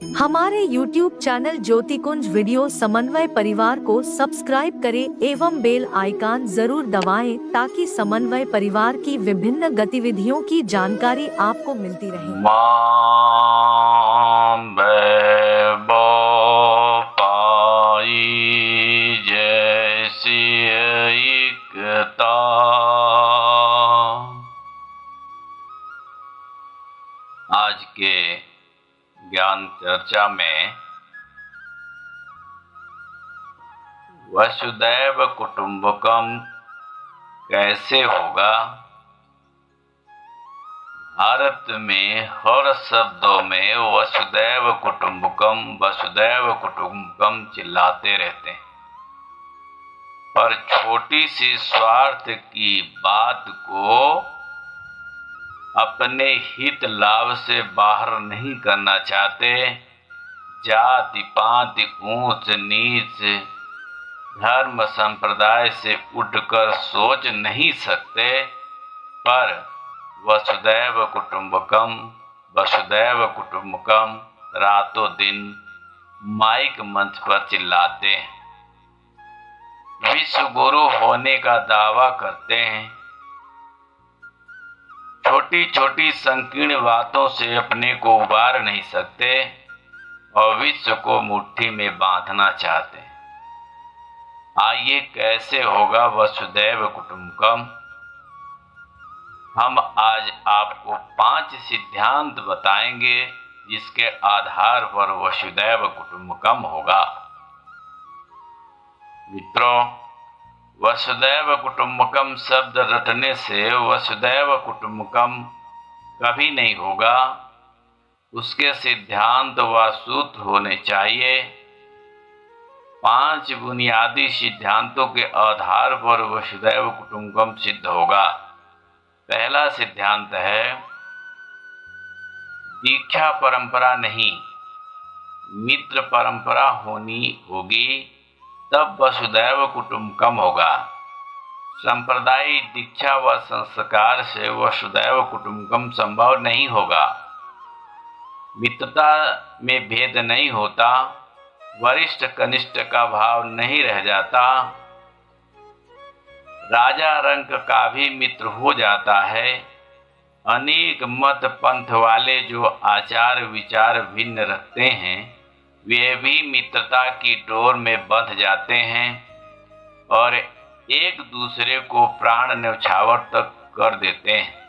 हमारे YouTube channel ज्योतिकुंज video समन्वय परिवार को सब्सक्राइब करें एवं बेल आइकन जरूर दबाएं ताकि समन्वय परिवार की विभिन्न गतिविधियों की जानकारी आपको मिलती रहे। जैसी एकता आज के ज्ञान चर्चा में वसुदैव कुटुंबकम कैसे होगा। भारत में हर शब्दों में वसुदैव कुटुंबकम चिल्लाते रहते हैं, पर छोटी सी स्वार्थ की बात को अपने हित लाभ से बाहर नहीं करना चाहते। जाति पाति ऊंच नीच धर्म संप्रदाय से उठकर सोच नहीं सकते, पर वसुदैव कुटुंबकम रातों दिन माइक मंच पर चिल्लाते हैं, विश्व गुरु होने का दावा करते हैं, छोटी छोटी संकीर्ण बातों से अपने को उबार नहीं सकते और विश्व को मुट्ठी में बांधना चाहते हैं। आइए कैसे होगा वसुदैव कुटुंबकम। हम आज आपको 5 सिद्धांत बताएंगे जिसके आधार पर वसुदैव कुटुंबकम होगा। मित्रों, वसुदैव कुटुंबकम शब्द रटने से वसुदैव कुटुंबकम कभी नहीं होगा। उसके सिद्धांत व सूत्र होने चाहिए। 5 बुनियादी सिद्धांतों के आधार पर वसुदैव कुटुंबकम सिद्ध होगा। पहला सिद्धांत है, दीक्षा परंपरा नहीं, मित्र परंपरा होनी होगी, तब वसुदैव कुटुंबकम होगा। सांप्रदायिक दीक्षा व संस्कार से वसुदैव कुटुंबकम संभव नहीं होगा। मित्रता में भेद नहीं होता, वरिष्ठ कनिष्ठ का भाव नहीं रह जाता, राजा रंक का भी मित्र हो जाता है। अनेक मत पंथ वाले जो आचार विचार भिन्न रखते हैं, वे भी मित्रता की डोर में बंध जाते हैं और एक दूसरे को प्राण न्यौछावर तक कर देते हैं।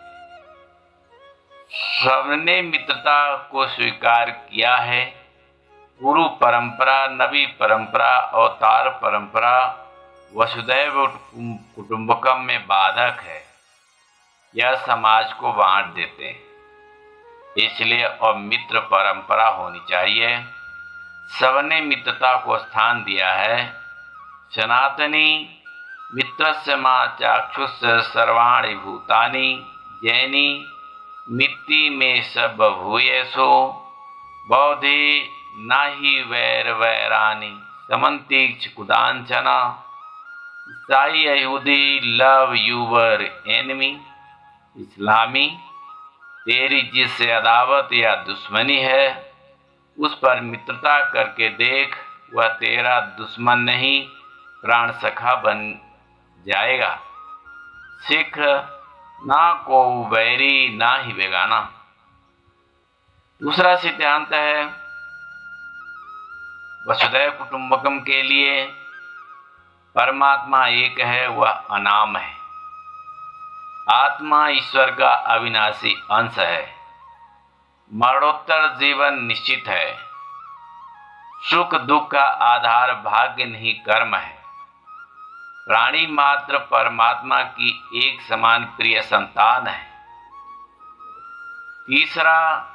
सबने मित्रता को स्वीकार किया है। गुरु परंपरा, नबी परंपरा, अवतार परंपरा वसुदैव कुटुंबकम में बाधक है। यह समाज को बांट देते हैं, इसलिए अब मित्र परंपरा होनी चाहिए। सबने मित्रता को स्थान दिया है। सनातनी मित्रस्य मां चाक्षुष सर्वाणि भूतानि, जैनी मित्ति में सब भूयेषु, बौद्धि नाहि वैर वैरानि समन्ति कुदांचना, ईसाई यहूदी लव यूवर एनिमी, इस्लामी तेरी जिससे अदावत या दुश्मनी है उस पर मित्रता करके देख, वह तेरा दुश्मन नहीं प्राण सखा बन जाएगा। सिख ना को बैरी ना ही बेगाना। दूसरा सिद्धांत है, वसुदैव कुटुंबकम के लिए परमात्मा एक है, वह अनाम है। आत्मा ईश्वर का अविनाशी अंश है। मरणोत्तर जीवन निश्चित है। सुख दुख का आधार भाग्य नहीं कर्म है। प्राणी मात्र परमात्मा की एक समान प्रिय संतान है। तीसरा,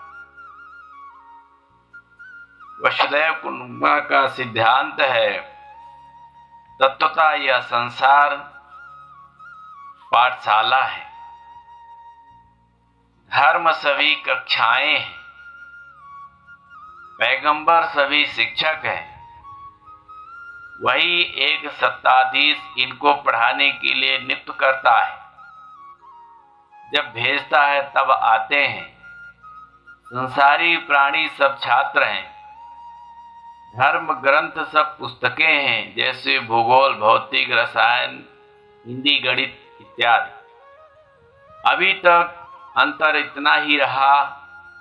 वसुदैव कुटुंबकम का सिद्धांत है, तत्वतः यह संसार पाठशाला है। धर्म सभी कक्षाएं हैं, पैगंबर सभी शिक्षक हैं। वही एक सत्ताधीश इनको पढ़ाने के लिए नियुक्त करता है। जब भेजता है तब आते हैं। संसारी प्राणी सब छात्र हैं। धर्म ग्रंथ सब पुस्तकें हैं, जैसे भूगोल, भौतिक, रसायन, हिंदी, गणित इत्यादि। अभी तक अंतर इतना ही रहा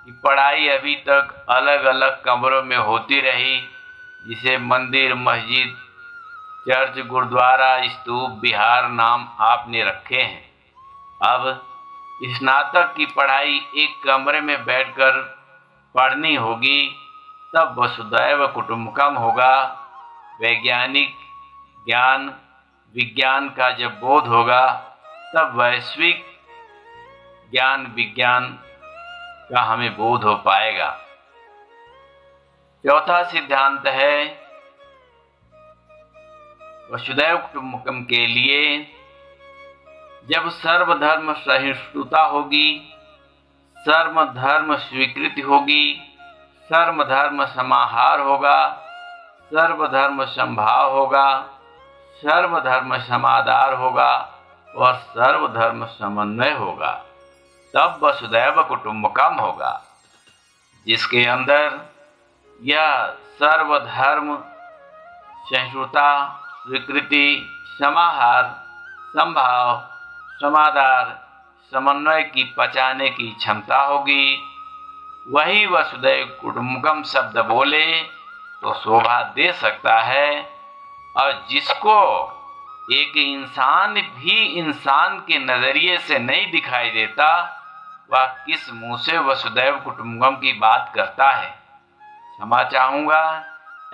कि पढ़ाई अभी तक अलग अलग कमरों में होती रही, जिसे मंदिर, मस्जिद, चर्च, गुरुद्वारा, स्तूप, विहार नाम आपने रखे हैं। अब स्नातक की पढ़ाई एक कमरे में बैठकर पढ़नी होगी, तब वसुधैव कुटुंबकम होगा। वैज्ञानिक ज्ञान, विज्ञान का जब बोध होगा, तब वैश्विक ज्ञान, विज्ञान का हमें बोध हो पाएगा। चौथा सिद्धांत है वसुधैव कुटुंबकम के लिए जब सर्वधर्म सहिष्णुता होगी, सर्वधर्म स्वीकृति होगी, सर्वधर्म समाहार होगा, सर्वधर्म संभाव होगा, सर्वधर्म समादार होगा और सर्वधर्म समन्वय होगा, तब वसुधैव कुटुंबकम होगा, जिसके अंदर यह सर्वधर्म सहिष्णुता, स्वीकृति, समाहार, संभाव, समादार, समन्वय की पचाने की क्षमता होगी। वही वसुधैव कुटुंबकम शब्द बोले तो शोभा दे सकता है, और जिसको एक इंसान भी इंसान के नजरिए से नहीं दिखाई देता, वह किस मुंह से वसुधैव कुटुंबकम की बात करता है। क्षमा चाहूंगा,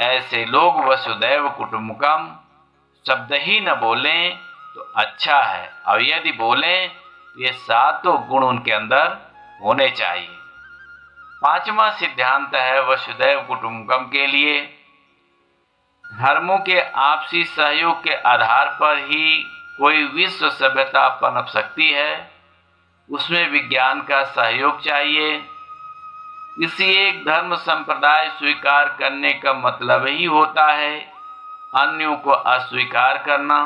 ऐसे लोग वसुधैव कुटुंबकम शब्द ही न बोलें तो अच्छा है, और यदि बोलें तो ये सातों गुण उनके अंदर होने चाहिए। पांचवा सिद्धांत है वसुधैव कुटुंबकम के लिए धर्मों के आपसी सहयोग के आधार पर ही कोई विश्व सभ्यता पनप सकती है। उसमें विज्ञान का सहयोग चाहिए। किसी एक धर्म संप्रदाय स्वीकार करने का मतलब ही होता है अन्यों को अस्वीकार करना,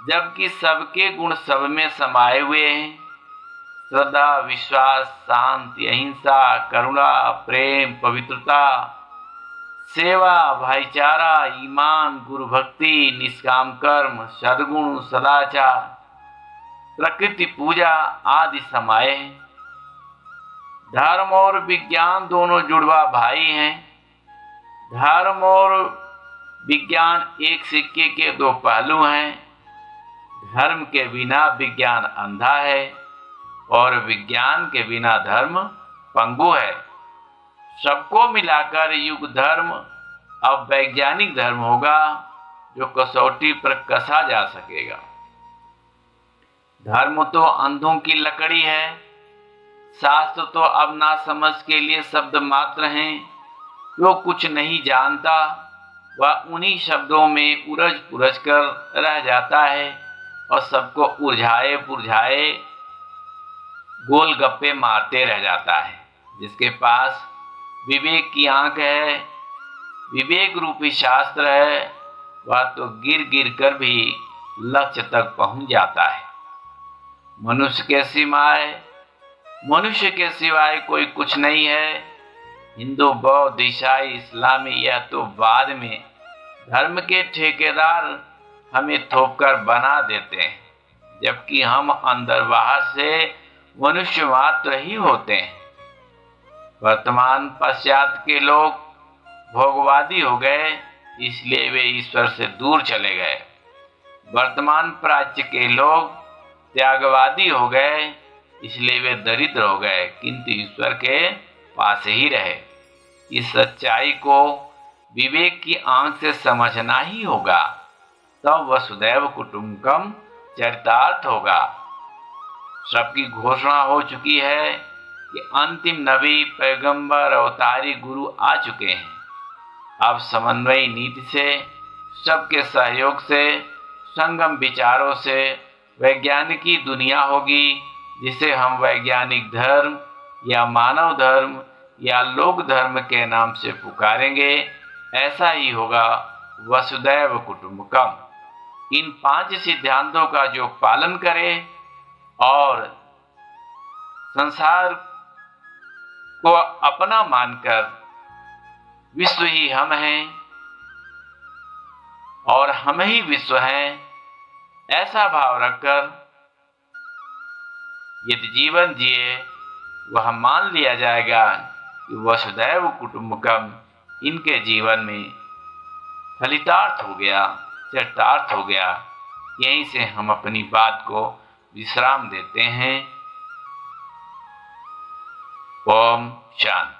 जबकि सबके गुण सब में समाये हुए हैं। श्रद्धा, विश्वास, शांति, अहिंसा, करुणा, प्रेम, पवित्रता, सेवा, भाईचारा, ईमान, गुरु भक्ति, निष्काम कर्म, सद्गुण, सदाचार, प्रकृति पूजा आदि समाये हैं। धर्म और विज्ञान दोनों जुड़वा भाई हैं। धर्म और विज्ञान एक सिक्के के दो पहलू हैं। धर्म के बिना विज्ञान अंधा है और विज्ञान के बिना धर्म पंगु है। सबको मिलाकर युग धर्म अब वैज्ञानिक धर्म होगा, जो कसौटी पर कसा जा सकेगा। धर्म तो अंधों की लकड़ी है। शास्त्र तो अब नासमझ के लिए शब्द मात्र हैं। जो कुछ नहीं जानता वह उन्हीं शब्दों में उलझ पुलझ कर रह जाता है और सबको उलझाए पुलझाए गोलगप्पे मारते रह जाता है। जिसके पास विवेक की आंख है, विवेक रूपी शास्त्र है, वह तो गिर गिर कर भी लक्ष्य तक पहुंच जाता है। मनुष्य के सिवाय कोई कुछ नहीं है। हिंदू, बौद्ध, ईसाई, इस्लामी यह तो बाद में धर्म के ठेकेदार हमें थोपकर बना देते हैं, जबकि हम अंदर बाहर से मनुष्य मात्र ही होते हैं। वर्तमान पश्चात के लोग भोगवादी हो गए, इसलिए वे ईश्वर से दूर चले गए। वर्तमान प्राच्य के लोग त्यागवादी हो गए, इसलिए वे दरिद्र हो गए, किंतु ईश्वर के पास ही रहे। इस सच्चाई को विवेक की आंख से समझना ही होगा, तब वसुधैव कुटुंबकम चरितार्थ होगा। सबकी घोषणा हो चुकी है कि अंतिम नबी, पैगंबर, अवतारी गुरु आ चुके हैं। अब समन्वयी नीति से, सबके सहयोग से, संगम विचारों से वैज्ञानिकी दुनिया होगी, जिसे हम वैज्ञानिक धर्म या मानव धर्म या लोक धर्म के नाम से पुकारेंगे। ऐसा ही होगा वसुधैव कुटुंबकम। इन 5 सिद्धांतों का जो पालन करे और संसार को अपना मानकर विश्व ही हम हैं, और हम ही विश्व हैं, ऐसा भाव रखकर यदि जीवन जिए वह मान लिया जाएगा कि वसुधैव कुटुंबकम इनके जीवन में फलितार्थ हो गया, चरितार्थ हो गया। यहीं से हम अपनी बात को विश्राम देते हैं। ओम शांति।